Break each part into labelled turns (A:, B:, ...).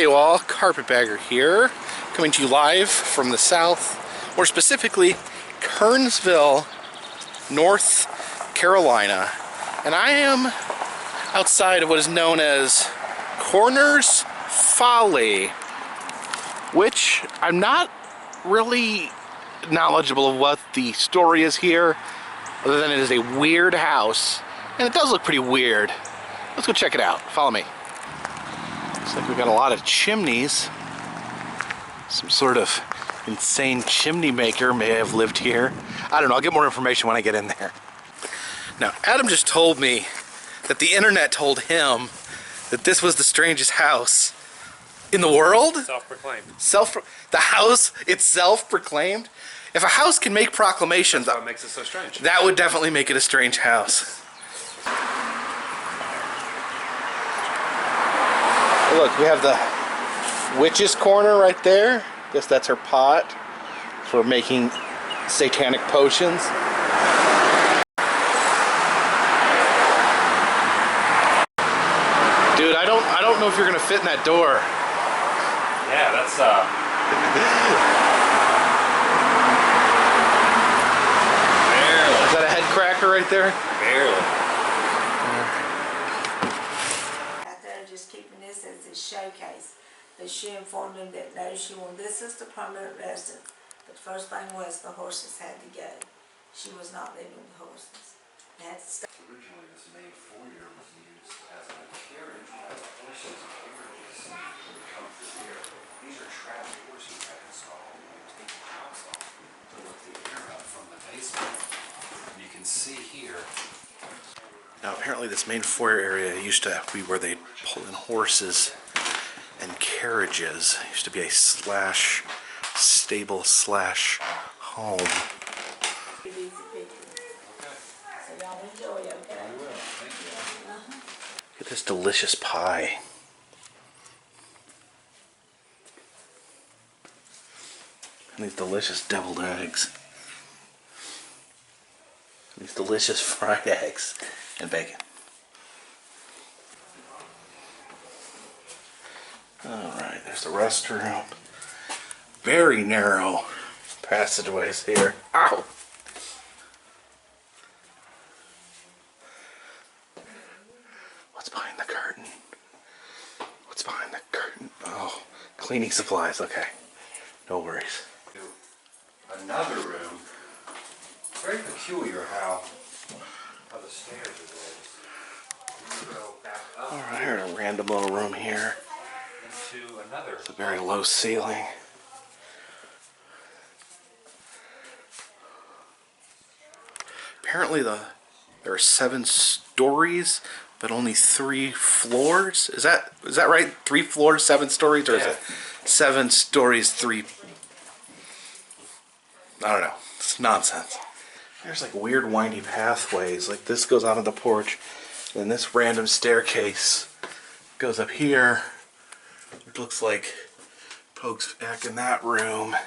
A: Hey all, Carpetbagger here, coming to you live from the south, more specifically, Kernsville, North Carolina. And I am outside of what is known as Korner's Folly, which I'm not really knowledgeable of what the story is here, other than it is a weird house, and it does look pretty weird. Let's go check it out. Follow me. Looks like we've got a lot of chimneys. Some sort of insane chimney maker may have lived here. I don't know, I'll get more information when I get in there. Now, Adam just told me that the internet told him that this was the strangest house in the world?
B: Self-proclaimed.
A: The house itself proclaimed? If a house can make proclamations,
B: that's what makes it so strange.
A: That would definitely make it a strange house. Look, we have the witch's corner right there. Guess that's her pot for making satanic potions. Dude, I don't know if you're gonna fit in that door.
B: Yeah, that's barely.
A: Is that a head cracker right there?
B: Barely.
C: Just keeping this as a showcase, but she informed him that no, she wanted this as the permanent residence. But the first thing was the horses had to go. She was not living with the horses. They had to stay.
D: Originally, this main foyer was used as a carriage. Horses and carriages would come through here. These are trapped horses that installed. You take the house off to let the air out from the basement. And you can see here.
A: Now apparently this main foyer area used to be where they'd pull in horses and carriages. It used to be a stable home.
C: So y'all enjoy, okay?
A: Look at this delicious pie. And these delicious deviled eggs. And these delicious fried eggs. And bacon. Alright, there's the restroom. Very narrow passageways here. Ow! What's behind the curtain? What's behind the curtain? Oh, cleaning supplies, okay. No worries.
D: Another room. Very peculiar how the stairs are there.
A: Alright, here's a random little room here.
D: Into another.
A: It's a very low ceiling. Apparently there are 7 stories, but only 3 floors. Is that right? 3 floors, 7 stories, or is it 7 stories, 3? I don't know. It's nonsense. There's like weird windy pathways. Like this goes out of the porch, and this random staircase goes up here. It looks like pokes back in that room,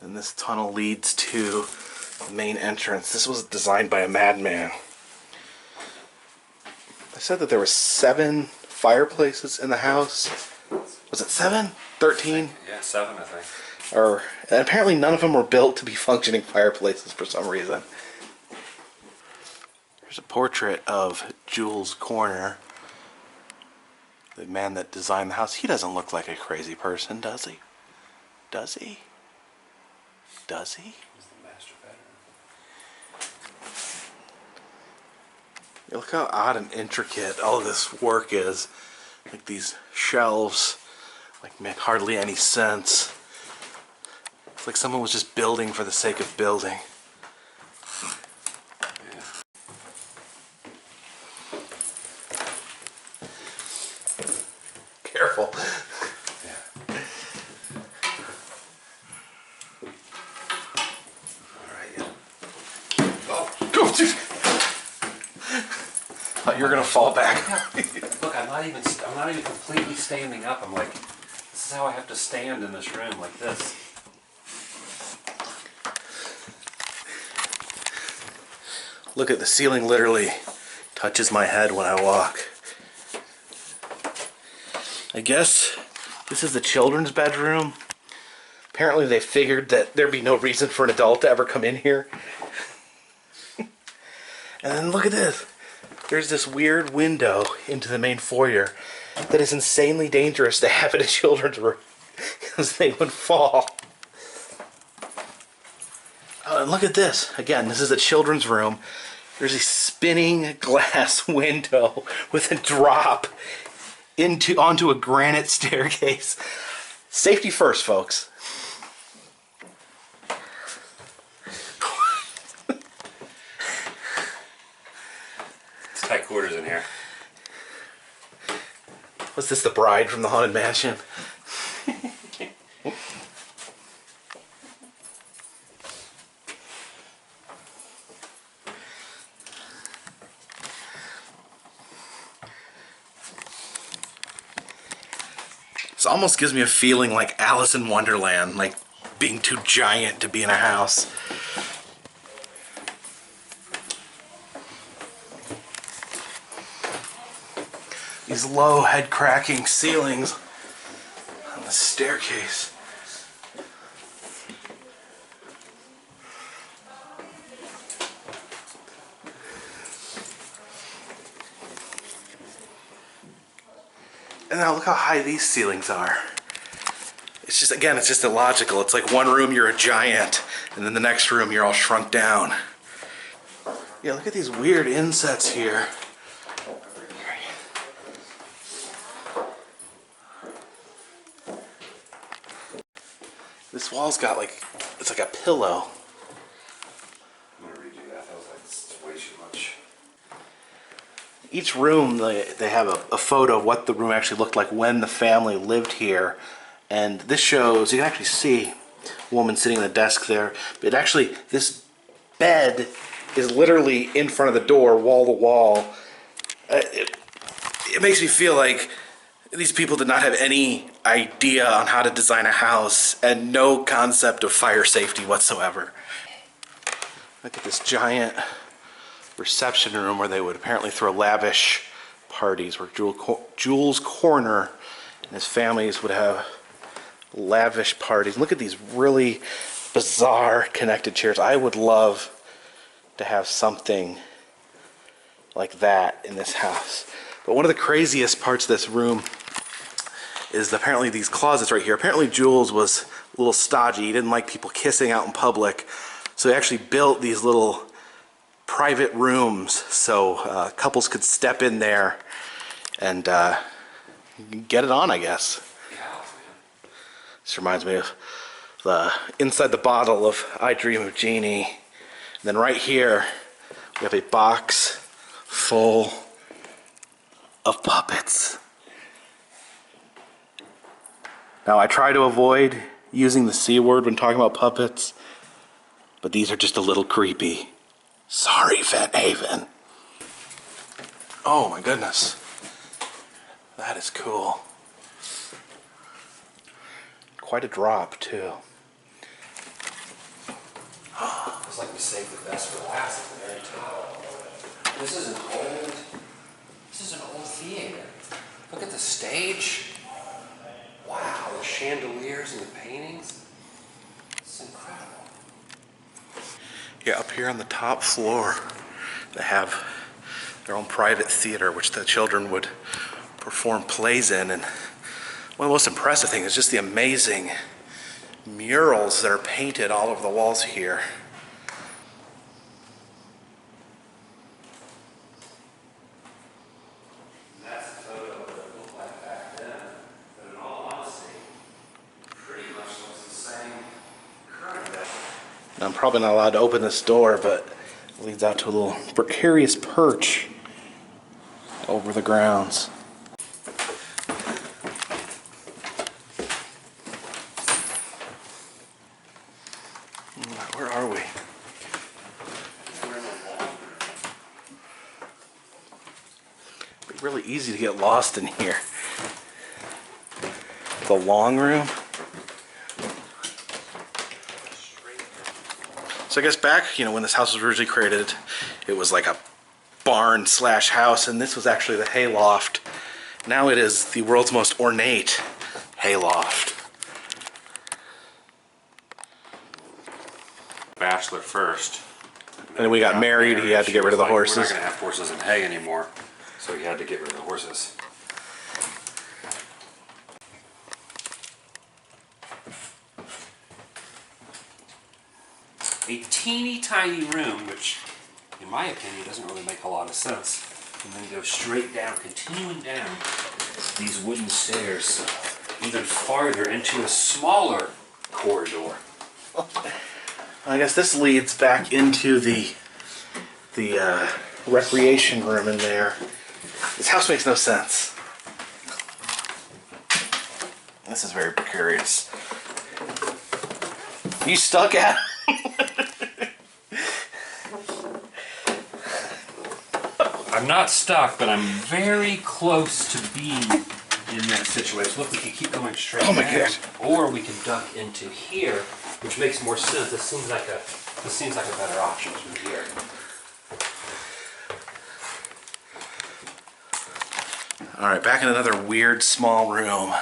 A: and this tunnel leads to the main entrance. This was designed by a madman. I said that there were 7 fireplaces in the house. Was it 7? 13?
B: Yeah, 7 I think.
A: And apparently none of them were built to be functioning fireplaces for some reason. There's a portrait of Jules Korner, the man that designed the house. He doesn't look like a crazy person, does he? Does he? Does he?
D: It's the master bedroom.
A: Look how odd and intricate all of this work is. Like these shelves, like make hardly any sense. It's like someone was just building for the sake of building. Careful.
D: Yeah. Alright, yeah.
A: Oh, thought you were gonna fall back.
D: Look, I'm not even completely standing up. I'm like, this is how I have to stand in this room, like this.
A: Look at the ceiling, literally touches my head when I walk. I guess This is the children's bedroom. Apparently they figured that there'd be no reason for an adult to ever come in here. And then look at this. There's this weird window into the main foyer that is insanely dangerous to have in a children's room because they would fall. Oh, and look at this. Again, this is a children's room. There's a spinning glass window with a drop onto a granite staircase. Safety first, folks.
B: It's tight quarters in here.
A: Was this the bride from the Haunted Mansion? This almost gives me a feeling like Alice in Wonderland, like being too giant to be in a house. These low head-cracking ceilings on the staircase. And now look how high these ceilings are. It's just, again, it's just illogical. It's like one room you're a giant, and then the next room you're all shrunk down. Yeah, look at these weird insets here. This wall's got like, it's like a pillow.
D: I'm gonna redo that. That was like, it's way too much.
A: Each room, they have a photo of what the room actually looked like when the family lived here. And this shows, you can actually see a woman sitting at the desk there. But actually, this bed is literally in front of the door, wall to wall. It makes me feel like these people did not have any idea on how to design a house and no concept of fire safety whatsoever. Look at this giant reception room where they would apparently throw lavish parties, where Jules Korner and his families would have lavish parties. Look at these really bizarre connected chairs. I would love to have something like that in this house. But one of the craziest parts of this room is apparently these closets right here. Apparently Jules was a little stodgy. He didn't like people kissing out in public. So he actually built these little private rooms so couples could step in there and get it on, I guess. This reminds me of the inside the bottle of I Dream of Jeannie. And then right here we have a box full of puppets. Now I try to avoid using the C word when talking about puppets, but these are just a little creepy. Sorry, Van Haven. Oh my goodness. That is cool. Quite a drop too.
D: It's like we saved the best for last at the very top. This is an old theater. Look at the stage. Wow, the chandeliers and the paintings. It's incredible.
A: Yeah, up here on the top floor, they have their own private theater, which the children would perform plays in. And one of the most impressive things is just the amazing murals that are painted all over the walls here.
D: That's a photo of what it looked like back then. But in all honesty, pretty much looks the same current day.
A: Now, I'm probably not allowed to open this door, but it leads out to a little precarious perch over the grounds. Where are we? It'd be really easy to get lost in here. The long room. So I guess back, when this house was originally created, it was like a barn / house, and this was actually the hayloft. Now it is the world's most ornate hayloft.
B: Bachelor first.
A: And then we got married, he had to get rid of the horses.
B: We're not going to have horses and hay anymore, so he had to get rid of the horses. A teeny tiny room, which in my opinion doesn't really make a lot of sense. And then go straight down, continuing down these wooden stairs, even farther into a smaller corridor.
A: I guess this leads back into the recreation room in there. This house makes no sense. This is very precarious. You stuck at?
B: I'm not stuck, but I'm very close to being in that situation. Look, we can keep going straight
A: Oh my
B: down,
A: gosh.
B: or we can duck into here, which makes more sense. This seems like a better option from here.
A: All right, back in another weird small room.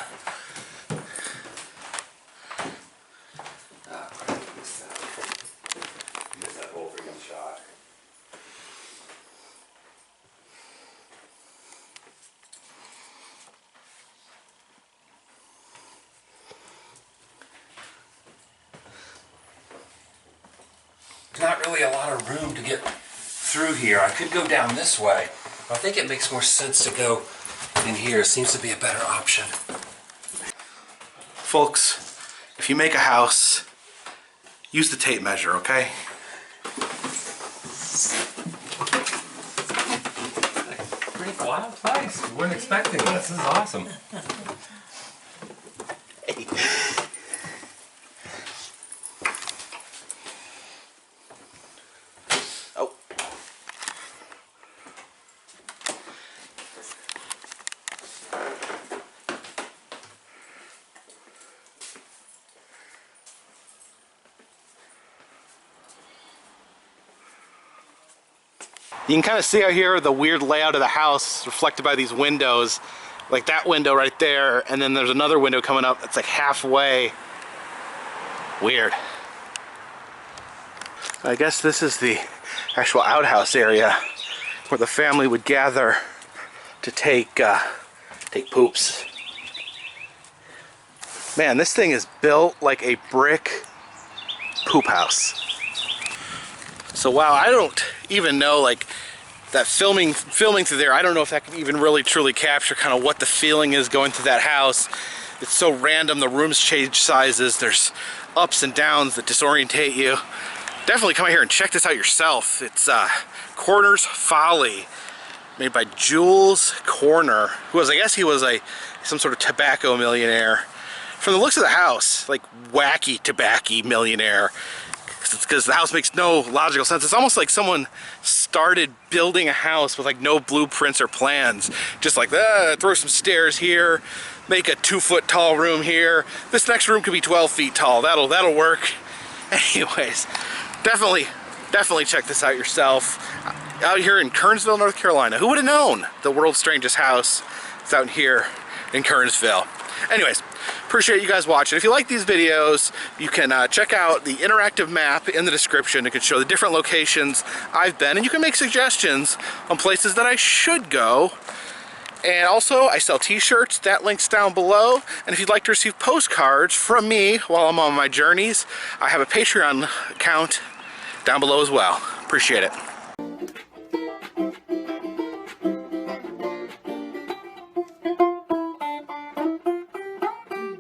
B: Missed that whole freaking shot. Not really a lot of room to get through here. I could go down this way. I think it makes more sense to go in here. Seems to be a better option.
A: Folks, if you make a house, use the tape measure, okay?
B: Pretty wild place. We weren't expecting this. This is awesome.
A: Oh. You can kind of see out here the weird layout of the house reflected by these windows. Like that window right there, and then there's another window coming up that's like halfway. Weird. I guess this is the actual outhouse area where the family would gather to take poops. Man, this thing is built like a brick poop house. So wow, I don't even know, like, that filming through there, I don't know if that can even really truly capture kind of what the feeling is going through that house. It's so random, the rooms change sizes, there's ups and downs that disorientate you. Definitely come out here and check this out yourself. It's Korner's Folly, made by Jules Korner, who was, I guess he was some sort of tobacco millionaire. From the looks of the house, like wacky tobacco millionaire, because the house makes no logical sense. It's almost like someone started building a house with like no blueprints or plans. Just like, throw some stairs here, make a 2-foot tall room here. This next room could be 12 feet tall. That'll work. Anyways, definitely check this out yourself. Out here in Kernsville, North Carolina. Who would have known the world's strangest house is out here in Kernsville? Anyways, appreciate you guys watching. If you like these videos, you can check out the interactive map in the description. It can show the different locations I've been, and you can make suggestions on places that I should go. And also, I sell t-shirts. That link's down below. And if you'd like to receive postcards from me while I'm on my journeys, I have a Patreon account down below as well. Appreciate it.